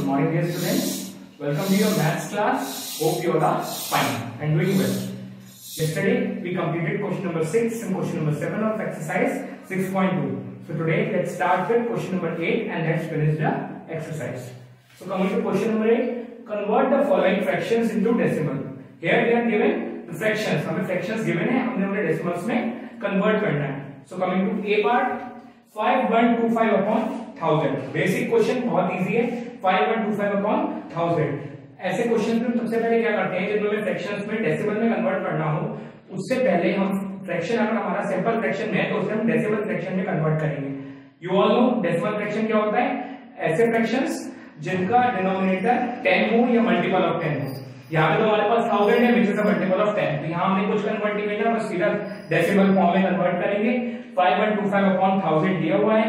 Good morning, dear students. Welcome to your maths class. Hope you all are fine and doing well. Yesterday we completed question number 6 and question number 7 of exercise 6.2. So today let's start with question number 8 and let's finish the exercise. So coming to question number 8, convert the following fractions into decimal. Here we are given the fractions. हमें fractions given है, हमने उन्हें decimals में convert करना है. So coming to A part, 5125 upon 1000. Basic question बहुत easy है. 5125 upon 1000. ऐसे क्वेश्चन में सबसे पहले क्या करते हैं, जिनमें फ्रैक्शंस में डेसिमल में कन्वर्ट करना हो, उससे पहले हम फ्रैक्शन अगर हमारा सिंपल फ्रैक्शन में है तो उसे हम डेसिमल फ्रैक्शन में कन्वर्ट करेंगे. You all know decimal fraction क्या होता है. ऐसे फ्रैक्शंस जिनका डिनोमिनेटर 10 हो या मल्टीपल ऑफ 10 हो. यहाँ पे तो हमारे पास 1000 है which is a multiple of 10. तो यहाँ हमने कुछ कन्वर्ट नहीं करना, बस सीधा डेसिमल फॉर्म में कन्वर्ट करेंगे. 5125 upon 1000 दिया हुआ है.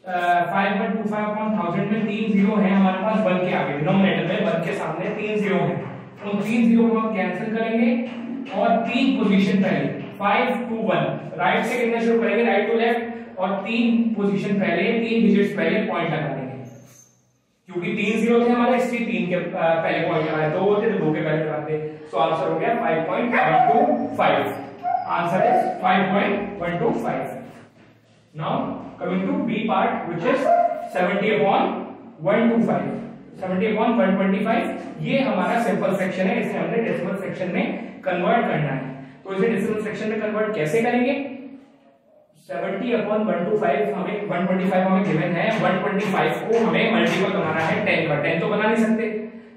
5125 upon 1000 में 3 जीरो है हमारे पास 1 के आगे. डिनोमिनेटर में 1 के सामने 3 जीरो है. उन 3 जीरो को हम कैंसिल करेंगे और 3 पोजीशन पहले 5 to 1 राइट से गिनना शुरू करेंगे, राइट टू लेफ्ट, और 3 पोजीशन पहले 3 डिजिट्स पहले पॉइंट लगा देंगे. क्योंकि 3 जीरो थे हमारे, इसलिए 3 के पहले पॉइंट लगाए. 2 होते तो 2 के पहले लगाते. सो आंसर हो गया 5.125. Answer is 5.125. Now coming to B part, which is 70 upon 125. 70 upon 125 ये हमारा सिंपल फ्रैक्शन है, इसे हमने डेसिमल फ्रैक्शन में कन्वर्ट करना है. तो इसे डेसिमल फ्रैक्शन में कन्वर्ट कैसे करेंगे. 70 upon 125 हमें 125 हमें गिवन है. 125 को हमें मल्टीपल बनाना है 10 का. 10 तो बना नहीं सकते,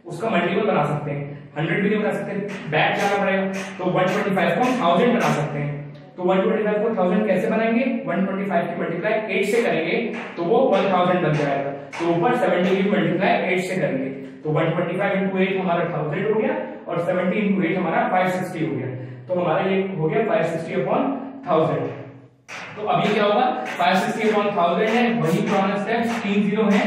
उसका मल्टीपल बना सकते हैं. 100 भी नहीं बना सकते, बैक जाना पड़ेगा. तो 125 को हम 1000 बना सकते हैं. तो 125 को 1000 कैसे बनाएंगे. 125 की मल्टीप्लाई 8 से करेंगे तो वो 1000 बन जाएगा. तो ऊपर 70 की मल्टीप्लाई 8 से करेंगे तो 125 into 8 हमारा 1000 हो गया और 70 into 8 हमारा 560 हो गया. तो हमारा ये हो गया 560 upon 1000. तो अभी क्या होगा, 560 upon 1000 है, वही पुराना स्टेप्स. 3 जीरो है,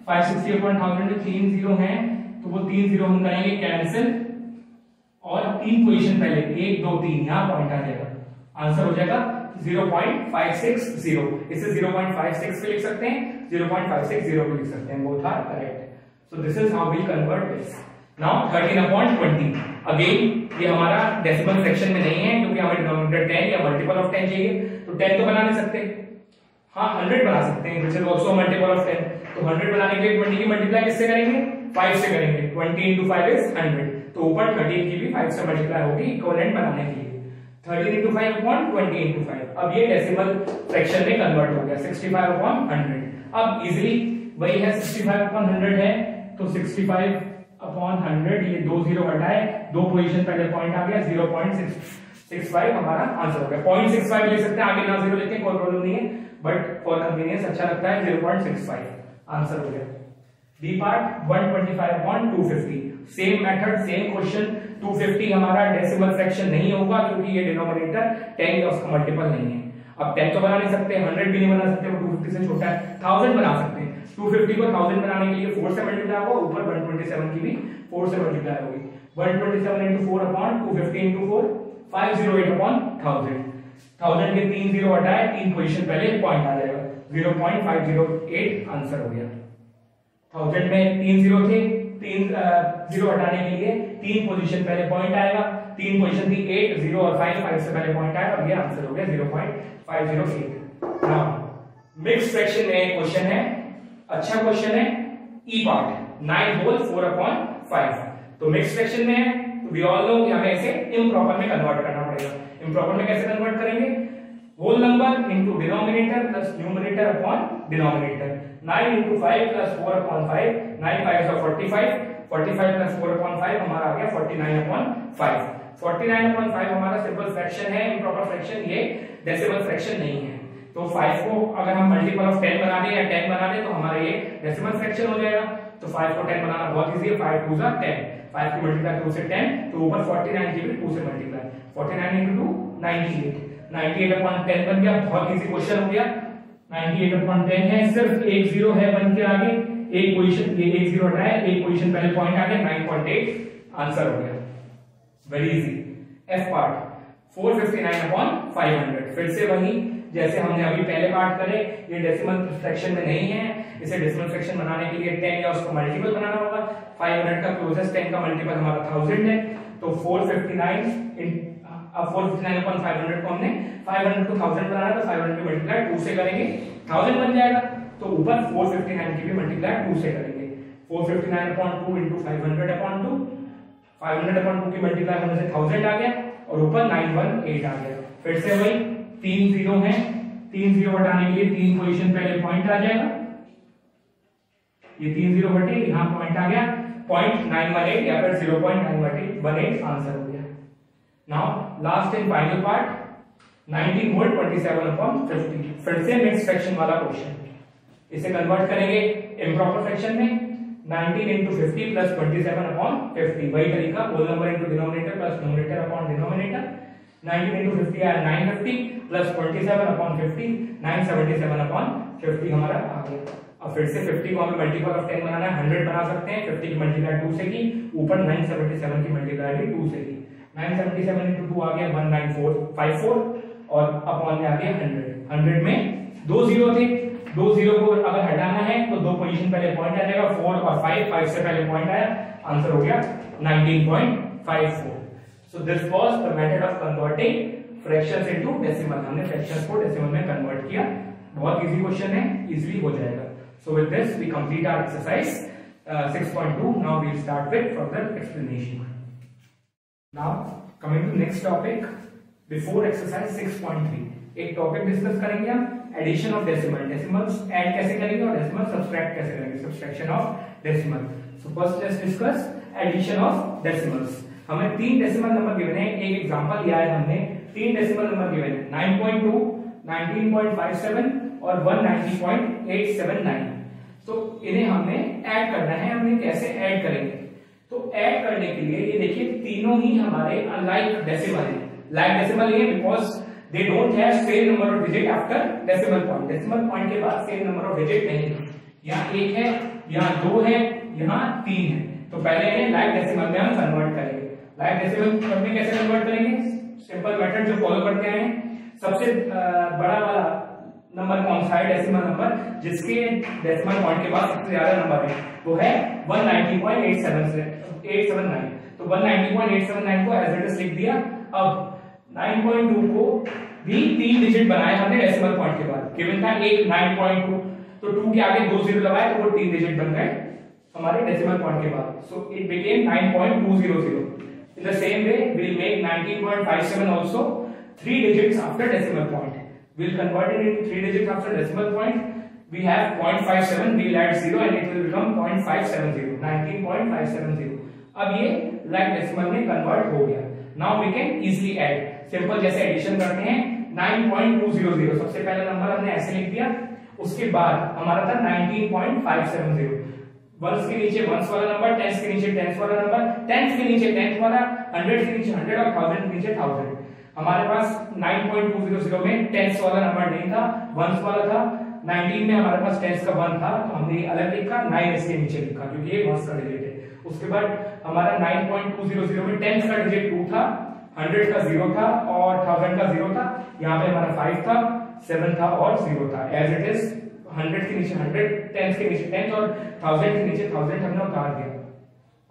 560 upon 1000 में 3 जीरो है, तो वो 3 जीरो हम करेंगे कैंसिल और 3 पोजीशन पहले 1 2 3 यहाँ पॉइंट आ जाएगा. आंसर हो जाएगा 0.560. इसे 0.56 भी लिख सकते हैं, 0.560 भी लिख सकते हैं. Both are correct. So this is how we convert this. Now 13 upon 20. Again ये हमारा डेसिमल फ्रैक्शन में नहीं है क्योंकि हमें डिनोमिनेटर 10 या मल्टीपल ऑफ 10 चाहिए. तो 10 तो बना नहीं सकते, हाँ 100 बना सकते हैं, which is also multiple of 10. तो 100 बनाने के लिए 20 की मल्टीप्लाई किससे करेंगे, 5 से करेंगे. 20 into 5 is 100. तो ऊपर 13 की भी 5 से मल्टीप्लाई होगी इक्विवेलेंट बनाने के लिए. 13 into 5 upon 20 into 5. अब ये डेसिमल फ्रैक्शन में कन्वर्ट हो गया. 65 upon 100. अब इजीली वही है, 65 upon 100 है तो 65 upon 100 ये 2 जीरो हटाए, 2 पोजीशन पहले पॉइंट आ गया. 0.65 हमारा आंसर हो गया. 0.65 ले सकते हैं, आगे ना जीरो लिखें कोई प्रॉब्लम नहीं है, बट फॉर कन्वीनियंस अच्छा लगता है 0.65. आंसर हो गया. B part 125 upon 250. Same method, same question. 250 हमारा डेसिमल फ्रैक्शन नहीं होगा क्योंकि ये डिनोमिनेटर 10 या उसका मल्टीपल नहीं है. अब 10 तो बना नहीं सकते, 100 भी नहीं बना सकते, वो 250 से छोटा है. 1000 बना सकते हैं. 250 को 1000 बनाने के लिए 4 से मल्टीप्लाई होगा, ऊपर 127 की भी 4 से मल्टीप्लाई होगी. 127 into 4 upon 250 into 4 508 upon 1000. 1000 के 3 जीरो हटाए, 3 पोजीशन पहले पॉइंट आ जाएगा. 0.508 आंसर हो गया. 1000 में 3 जीरो थे, 3 जीरो हटाने के लिए 3 पोजीशन पहले पॉइंट आएगा. 3 पोजीशन थी 8 0 और 5 से पहले पॉइंट आएगा. अब ये आंसर हो गया 0.508. नाउ मिक्स फ्रैक्शन में क्वेश्चन है, अच्छा क्वेश्चन है. ई पार्ट 9 होल 4 upon 5. तो मिक्स फ्रैक्शन में है तो वी ऑल नो कि हमें इसे इम्प्रॉपर में कन्वर्ट करना पड़ेगा. इम्प्रॉपर में कैसे कन्वर्ट करेंगे, whole number into denominator plus numerator upon denominator. 9 into 5 plus 4 upon 5. 9 5 are 45. 45 plus 4 upon 5 हमारा आ गया 49 upon 5. 49 upon 5 हमारा सिंपल फ्रैक्शन है, इम्प्रॉपर फ्रैक्शन. ये डेसिमल फ्रैक्शन नहीं है. तो 5 को अगर हम मल्टीपल ऑफ 10 बना दें या 10 बना दें तो हमारा ये डेसिमल फ्रैक्शन हो जाएगा. तो 5 को 10 बनाना बहुत इजी है. 5 2 are 10. 5 की मल्टीप्लाई 2 से 10, तो ऊपर 49 की भी 2 से मल्टीप्लाई. 49 into 2 98. 98 upon 10 बन गया. बहुत इजी क्वेश्चन हो गया. 98 upon 10 है, सिर्फ एक जीरो है 1 के आगे, एक पोजीशन, ये एक जीरो हटाया, एक पोजीशन पहले पॉइंट आ गया. 9.8 आंसर हो गया. Very easy. F part 459 upon 500. फिर से वही जैसे हमने अभी पहले पार्ट करे, ये डेसिमल फ्रैक्शन में नहीं है, इसे डेसिमल फ्रैक्शन बनाने के लिए 10 या उसको मल्टीपल बनाना होगा। 500 का क्लोजेस्ट 10 का मल्टीपल हमारा 1000 है, तो 459 अब 459 अपॉन 500 को हमने 500 को 1000 बनाना है, तो 500 की मल्टीप्लाई 2 से करेंगे 1000 बन जाएगा। तो ऊपर 459 की भी मल्टीप्लाई 2 से करेंगे, 459 अपॉन 2 इंटू 500 अपॉन 2, 500 अपॉन 2 की मल्टीप्लाई होने से 1000 आ गया और ऊपर 918 आ गया। फिर से वही 3 जीरो है, 3 जीरो हटाने के लिए 3 पोजीशन पहले पॉइंट आ जाएगा, ये 3 जीरो हटे, यहाँ पॉइंट आ गया 0.918 या फिर 0.918 आंसर हो गया। Now last and final part 19 mole 27 upon 50, फिर से मिक्स फ्रैक्शन वाला क्वेश्चन, इसे कन्वर्ट करेंगे इम्प्रॉपर फ्रैक्शन में। 19 into 50 plus 27 upon 50, वही तरीका, whole number into denominator plus numerator upon denominator. 19 into 50 आया 950 प्लस 27 upon 50, 977 upon 50 हमारा आ गया। अब फिर से 50 को हमें मल्टीपल ऑफ 10 बनाना है, 100 बना सकते हैं, 50 की मल्टीप्लाई 2 से की, ऊपर 977 की मल्टीप्लाई भी 2 से की, 977 into 2 आ गया 19454 और अपॉन में आ गया 100। 100 में 2 जीरो थे, 2 जीरो को अगर हटाना है तो 2 पोजीशन पहले पॉइंट आ जाएगा, 4 और 5, 5 से पहले पॉइंट आया, आंसर हो गया 19.54। So this was the method of converting fractions into decimal, हमने फ्रैक्शंस को डेसिमल में कन्वर्ट किया। बहुत इजी क्वेश्चन है, इजीली हो जाएगा। So with this we complete our exercise 6.2। Now we will start with further explanation. Now coming to next topic, before exercise 6.3 एक topic discuss करेंगे हम, addition of decimal, decimals add कैसे करेंगे और decimal subtract कैसे करेंगे, subtraction of decimal. So first let's discuss addition of decimals. हमें 3 decimal number given है, एक एग्जांपल लिया है हमने, 3 डेसिमल नंबर गिवन है 9.2, 19.57 और 190.879। तो इन्हें हमने ऐड करना है, हमने कैसे ऐड करेंगे? तो ऐड करने के लिए ये देखिए तीनों ही हमारे अनलाइक डेसिमल है, लाइक डेसिमल नहीं है because they don't have same number of digit after decimal point, decimal point के बाद same number of digit नहीं है, यहाँ 1 है, यहाँ 2 है, यहाँ 3 है। तो पहले इन्हें लाइक डेसिमल में हम कन्वर्ट करेंगे। लाइक डेसिमल में कैसे कन्वर्ट करेंगे? सिंपल मेथड जो फॉलो करते हैं, सबसे बड़ा वाला नंबर कौन सा है डेसिमल नंबर जिसके डेसिमल पॉइंट के बाद सबसे ज्यादा नंबर है, वो है 190.879। तो 190.879 को एज इट इज लिख दिया। अब 9.2 को भी 3 डिजिट बनाए हमने डेसिमल पॉइंट के बाद, गिवन था एक 9.2, तो 2 के आगे 2 जीरो लगाए तो वो 3 डिजिट बन गए हमारे डेसिमल पॉइंट के बाद। So it became 9.200। In the same way we will make 19.57 also 3 digits after decimal point. We will convert it into 3 digits after decimal point. We have 0.57, we will add 0 and it will become 0.570, 19.570. अब ये like decimal में convert हो गया। Now we can easily add, simple जैसे addition करते हैं 9.200, सबसे पहला नंबर हमने ऐसे लिख दिया, उसके बाद हमारा था 19.570, वंस के नीचे वंस वाला नंबर, टेंस के नीचे टेंस वाला नंबर, टेंस के नीचे टेंस वाला, 100 के नीचे 100 और 1000 के नीचे 1000। हमारे पास 9.200 में टेंस वाला नंबर नहीं था, वंस वाला था। 19 में हमारे पास टेंस का 1 था, तो हमने अलग लिखा, 9 इसके नीचे लिखा क्योंकि ये वंस का डिजिट है। उसके बाद हमारा 9.200 में टेंस का डिजिट 2 था, 100 का 0 था और 1000 का 0 था। यहाँ पे हमारा 5 था, 7 था और 0 था। एज इट इज 100 के नीचे 100, टेंस के नीचे 10 और 1000 के नीचे 1000 हमने उतार दिया।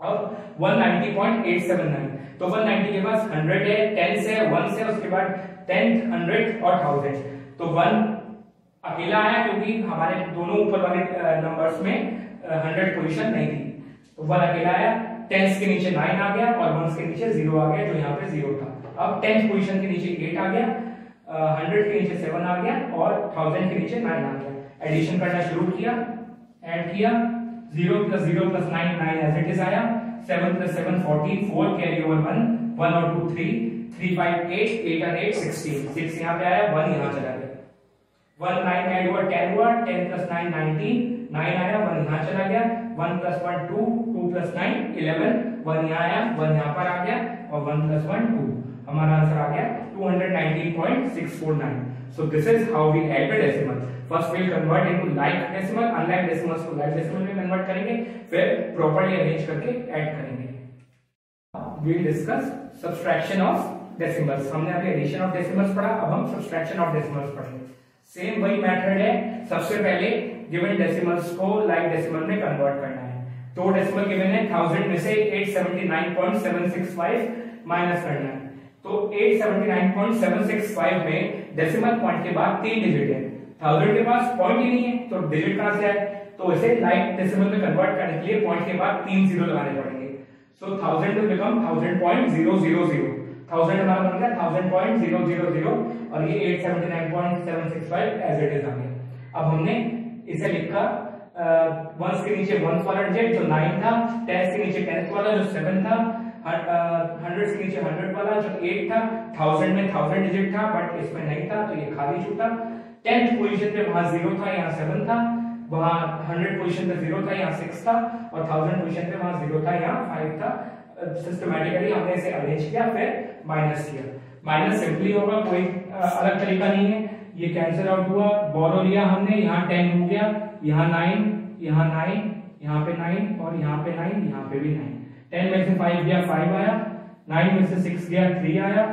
अब 190.879, तो 190 के पास 100 है, 10 है, 1 है, उसके बाद 10, 100 और 1000। तो 1 अकेला आया क्योंकि हमारे दोनों ऊपर वाले नंबर्स में 100 पोजीशन नहीं थी, तो 1 अकेला आया। 10 के नीचे 9 आ गया और 1 के नीचे 0 आ गया जो यहाँ पे 0 था। अब 10 पोजीशन के नीचे 8 आ गया, 100 के नीचे 7 आ गया और 1000 के नीचे 9 आ गया। एडिशन करना शुरू किया, ऐड किया, 0 + 0 + 9 9 एज इट इज आया, 7 + 7 14, 4 कैरी ओवर 1, 1 और 2 3, 3 5 8, 8 और 8 16, 6 यहाँ पे आया, 1 यहाँ चला गया, 1 9 कैरी ओवर 10 हुआ, 10 + 9 19, 9 आया, 1 यहाँ चला गया, 1 + 1 2, 2 + 9 11, 1 यहाँ आया, 1 यहाँ पर आ गया और 1 + 1 2। हमारा आंसर आ गया 219.649। So this is how we add the decimal. First we'll convert into like decimal, unlike decimals को like decimal में convert करेंगे, फिर properly arrange करके add करेंगे। We'll discuss subtraction of decimals. हमने अभी एडिशन ऑफ डेसिमल्स पढ़ा, अब हम सब्सट्रैक्शन ऑफ डेसिमल्स पढ़ेंगे। सेम वही मेथड है, सबसे पहले गिवन डेसिमल्स को लाइक डेसिमल में कन्वर्ट करना है। दो डेसिमल गिवन है, 1000 में से 879.765 माइनस करना है। तो 879.765 में डेसिमल पॉइंट के बाद 3 डिजिट है, 1000 के पास पॉइंट ही नहीं है तो डिजिट कहां से आए, तो इसे लाइक डेसिमल में कन्वर्ट करने के लिए पॉइंट के बाद 3 जीरो लगाने पड़ेंगे। सो 1000 विल बिकम 1000.000, 1000 हमारा बन गया 1000.000 और ये 879.765 एज इट इज आ गया। अब हमने इसे लिखा वंस के नीचे वंस वाला डिजिट जो 9 था, टेंस के नीचे टेंस वाला जो 7 था, 100 के नीचे 100 वाला जो 8 था, 1000 में 1000 डिजिट था बट इसमें नहीं था तो ये खाली छूटा। 10th पोजीशन पे वहां 0 था, यहाँ 7 था, वहां 100 पोजीशन पे 0 था, यहाँ 6 था, और 1000 पोजीशन पे वहां 0 था, यहाँ 5 था। सिस्टमैटिकली हमने इसे अरेंज किया, फिर माइनस किया। माइनस सिंपली होगा, कोई अलग तरीका नहीं है, ये कैंसिल आउट हुआ, बोरो लिया हमने, यहाँ 10 हो गया, यहाँ 9, यहाँ 9, यहाँ पे 9 और यहाँ पे 9, यहाँ पे भी 9। 10 में से 5 गया 5 आया, 9 में से 6 गया 3 आया,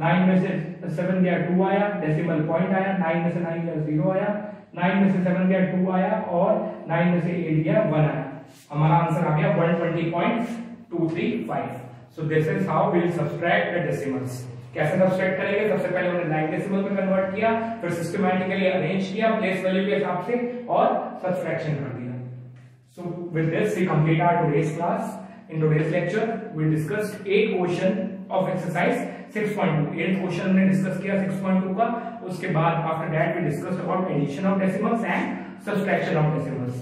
9 में से 7 गया 2 आया, डेसिमल पॉइंट आया, 9 में से 9 गया 0 आया, 9 में से 7 गया 2 आया और 9 में से 8 गया 1 आया। हमारा आंसर आ गया 120.235। So this is how we will subtract the decimals. कैसे सब्सट्रैक्ट करेंगे, सबसे पहले हमने लाइक डेसिमल में कन्वर्ट किया, फिर सिस्टमैटिकली अरेंज किया प्लेस वैल्यू के हिसाब से और सब्सट्रैक्शन कर दिया। So with this we complete our today's class. In today's lecture, we discussed 8 question of exercise 6.2. 8th question हमने डिस्कस किया 6.2 का। उसके बाद after that we discussed about addition of decimals and subtraction of decimals.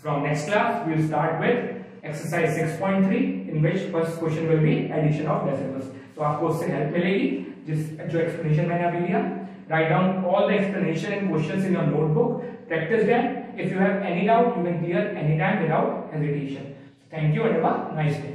From next class, we will start with exercise 6.3, in which first question will be addition of decimals. तो आपको उससे help मिलेगी, जो explanation मैंने अभी लिया। Write down all the explanation and questions in your notebook. Practice them. If you have any doubt, you can clear anytime without hesitation. Thank you and have a nice day.